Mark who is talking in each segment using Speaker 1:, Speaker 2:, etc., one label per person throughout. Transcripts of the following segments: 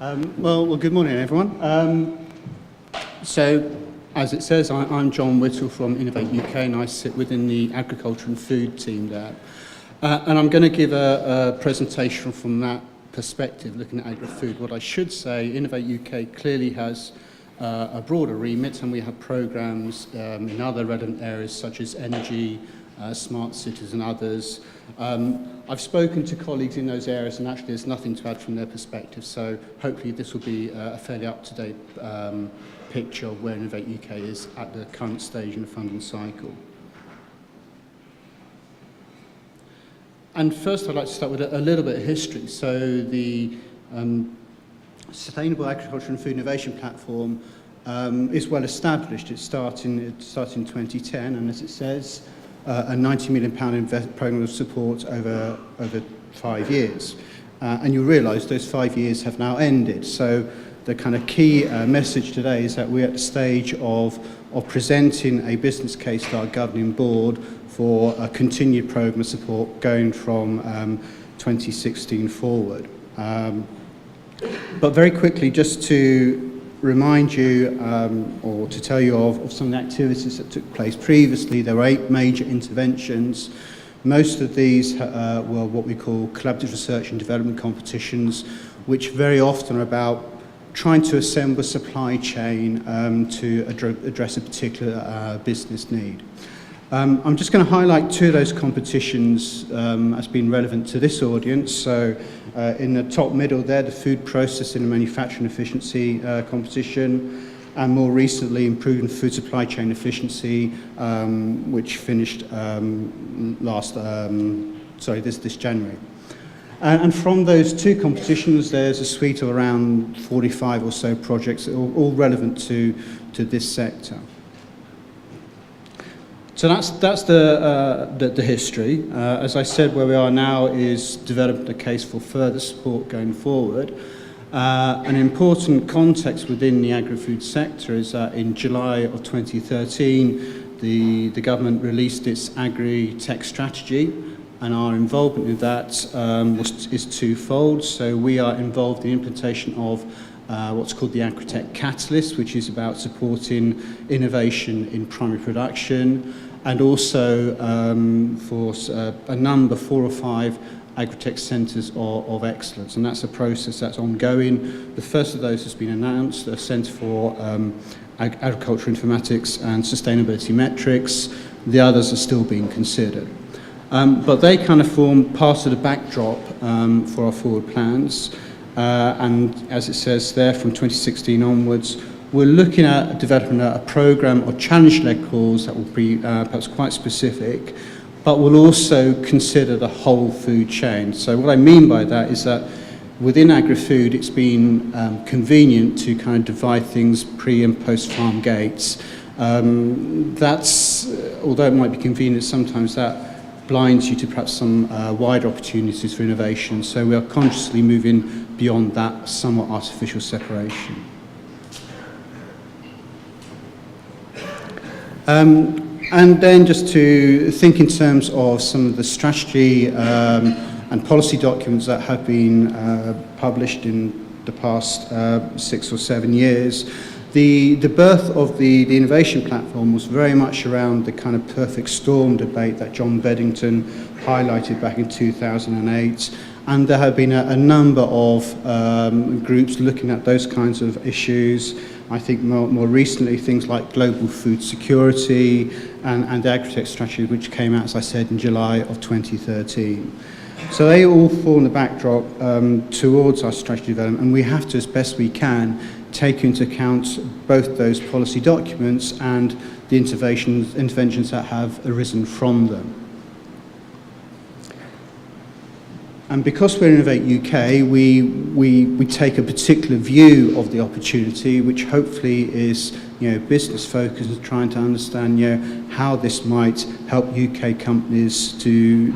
Speaker 1: Well, good morning, everyone. So, as it says, I'm John Whittall from Innovate UK, and I sit within the agriculture and food team there. And I'm going to give a presentation from that perspective, looking at agri-food. What I should say, Innovate UK clearly has a broader remit, and we have programs in other relevant areas such as energy, smart cities and others. I've spoken to colleagues in those areas, and actually there's nothing to add from their perspective, so hopefully this will be a fairly up-to-date picture of where Innovate UK is at the current stage in the funding cycle. And first I'd like to start with a little bit of history. So the Sustainable Agriculture and Food Innovation Platform is well established. It started in 2010, and as it says, a £90 million programme of support over 5 years. And you'll realise those 5 years have now ended. So the kind of key message today is that we're at the stage of presenting a business case to our governing board for a continued programme of support going from 2016 forward. But very quickly, just to remind you or to tell you of some of the activities that took place previously, there were 8 major interventions. Most of these were what we call collaborative research and development competitions, which very often are about trying to assemble a supply chain to address a particular business need. I'm just going to highlight 2 of those competitions as being relevant to this audience. So in the top middle there, the food processing and manufacturing efficiency competition, and more recently improving food supply chain efficiency, which finished this January. And from those 2 competitions, there's a suite of around 45 or so projects, all relevant to this sector. So that's the history. As I said, where we are now is developing a case for further support going forward. An important context within the agri-food sector is that in July of 2013, the government released its Agri-Tech strategy, and our involvement in that is twofold. So we are involved in the implementation of what's called the Agrotech Catalyst, which is about supporting innovation in primary production, and also for a number, 4 or 5 Agrotech centres of excellence, and that's a process that's ongoing. The first of those has been announced, a Centre for Agricultural Informatics and Sustainability Metrics. The others are still being considered. But they kind of form part of the backdrop for our forward plans. And as it says there, from 2016 onwards, we're looking at developing a programme of challenge-led calls that will be perhaps quite specific, but we'll also consider the whole food chain. So what I mean by that is that within agri-food, it's been convenient to kind of divide things pre- and post-farm gates. That's, although it might be convenient, sometimes that blinds you to perhaps some wider opportunities for innovation. So we are consciously moving beyond that somewhat artificial separation. And then just to think in terms of some of the strategy and policy documents that have been published in the past 6 or 7 years. The birth of the innovation platform was very much around the kind of perfect storm debate that John Beddington highlighted back in 2008. And there have been a number of groups looking at those kinds of issues. I think more recently things like global food security and the Agrotech strategy, which came out, as I said, in July of 2013. So they all form the backdrop towards our strategy development, and we have to, as best we can, take into account both those policy documents and the interventions that have arisen from them. And because we're Innovate UK, we take a particular view of the opportunity, which hopefully is, business focused and trying to understand, how this might help UK companies to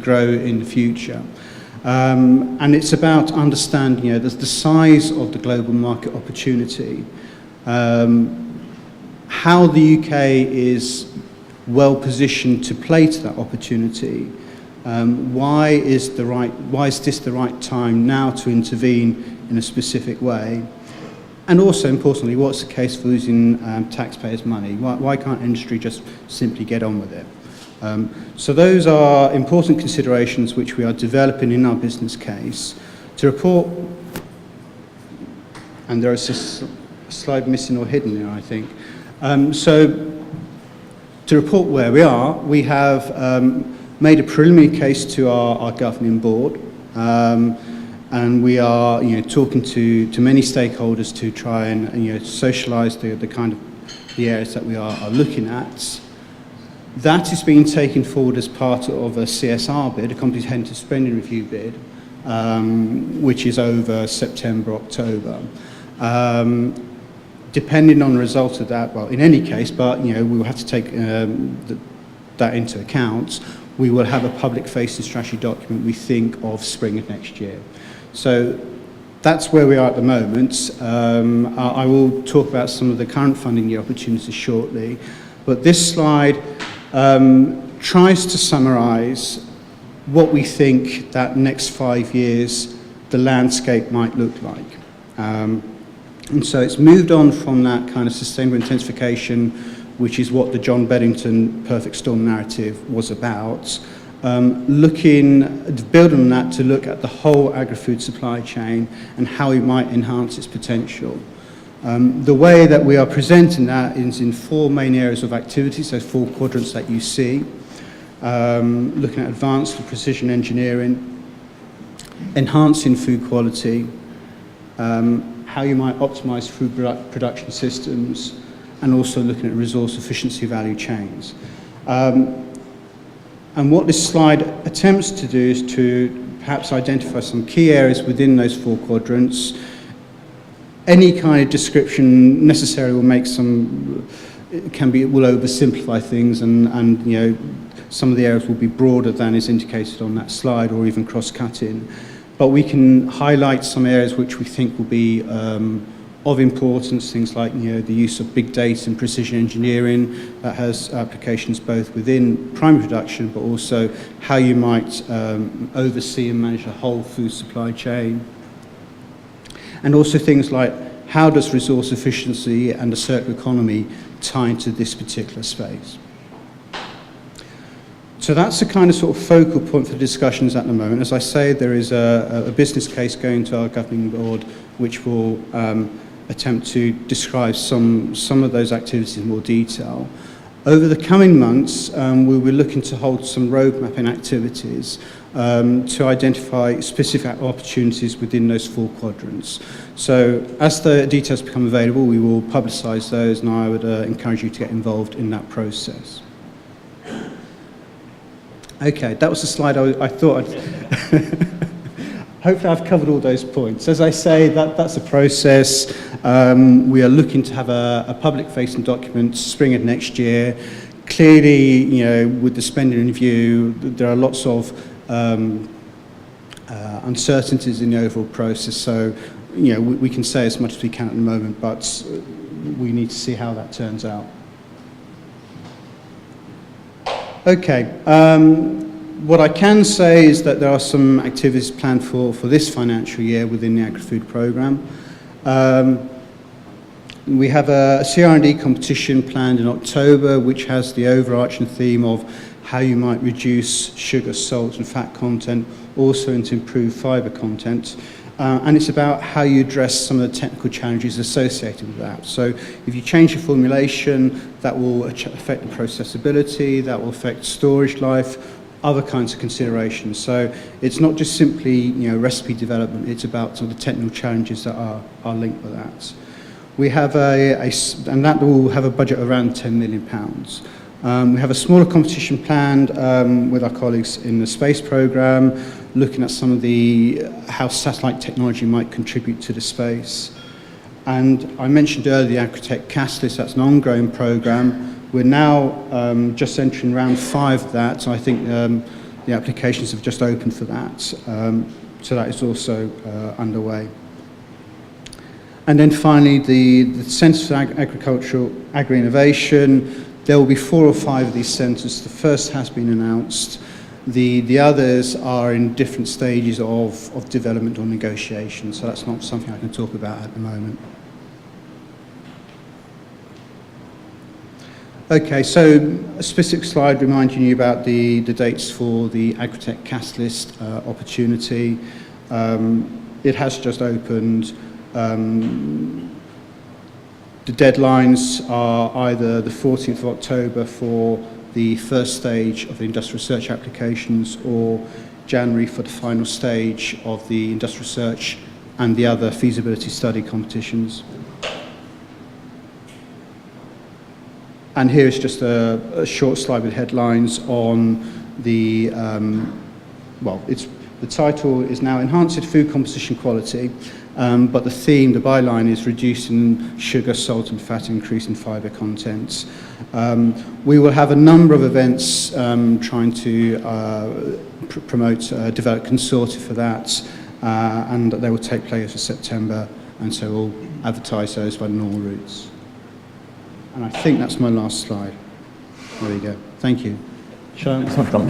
Speaker 1: grow in the future. And it's about understanding, the size of the global market opportunity, how the UK is well positioned to play to that opportunity. Why is this the right time now to intervene in a specific way? And also, importantly, what's the case for losing taxpayers' money? Why can't industry just simply get on with it? So those are important considerations which we are developing in our business case to report, and there is a slide missing or hidden there, I think. So to report where we are, we have made a preliminary case to our governing board, and we are talking to many stakeholders to try and socialise the kind of the areas that we are looking at. That is being taken forward as part of a CSR bid, a comprehensive spending review bid, which is over September, October. Depending on the result of that, well, in any case, but we will have to take that into account. We will have a public-facing strategy document, we think, of spring of next year. So that's where we are at the moment. I will talk about some of the current funding year opportunities shortly, but this slide tries to summarise what we think that next 5 years the landscape might look like. And so it's moved on from that kind of sustainable intensification, which is what the John Beddington perfect storm narrative was about, building on that to look at the whole agri-food supply chain and how we might enhance its potential. The way that we are presenting that is in 4 main areas of activity, so 4 quadrants that you see, looking at advanced and precision engineering, enhancing food quality, how you might optimise food production systems, and also looking at resource efficiency value chains. And what this slide attempts to do is to perhaps identify some key areas within those 4 quadrants. Any kind of description necessary will make will oversimplify things, and some of the areas will be broader than is indicated on that slide, or even cross-cutting. But we can highlight some areas which we think will be of importance, things like the use of big data and precision engineering that has applications both within primary production, but also how you might oversee and manage the whole food supply chain. And also things like how does resource efficiency and the circular economy tie into this particular space. So that's a kind of sort of focal point for the discussions at the moment. As I say, there is a business case going to our governing board which will attempt to describe some of those activities in more detail. Over the coming months, we'll be looking to hold some road mapping activities to identify specific opportunities within those 4 quadrants. So as the details become available, we will publicise those, and I would encourage you to get involved in that process. Okay, that was the slide I thought I'd... Hopefully I've covered all those points. As I say, that's a process. We are looking to have a public-facing document spring of next year. Clearly, with the spending review, there are lots of uncertainties in the overall process. So, we can say as much as we can at the moment, but we need to see how that turns out. Okay. What I can say is that there are some activities planned for this financial year within the Agri-Food programme. We have a CR&D competition planned in October, which has the overarching theme of how you might reduce sugar, salt and fat content, also and to improve fibre content. And it's about how you address some of the technical challenges associated with that. So if you change your formulation, that will affect the processability, that will affect storage life, other kinds of considerations. So it's not just simply recipe development, it's about some of the technical challenges that are linked with that. We have and that will have a budget of around £10 million. We have a smaller competition planned with our colleagues in the space programme, looking at some of how satellite technology might contribute to the space. And I mentioned earlier the Agrotech Catalyst, that's an ongoing programme. We're now just entering round 5 of that, so I think the applications have just opened for that. So that is also underway. And then finally, the Centre for Agricultural Agri-Innovation. There will be 4 or 5 of these centres. The first has been announced. The others are in different stages of development or negotiation, so that's not something I can talk about at the moment. Okay, so a specific slide reminding you about the dates for the Agrotech Catalyst opportunity. It has just opened. The deadlines are either the 14th of October for the first stage of the industrial research applications or January for the final stage of the industrial research and the other feasibility study competitions. And here is just a short slide with headlines on the, the title is now Enhanced Food Composition Quality, but the theme, the byline, is Reducing Sugar, Salt and Fat, Increasing Fibre Contents. We will have a number of events trying to develop consortia for that, and they will take place in September, and so we'll advertise those by the normal routes. And I think that's my last slide. There we go. Thank you.
Speaker 2: Thanks so much, Tom.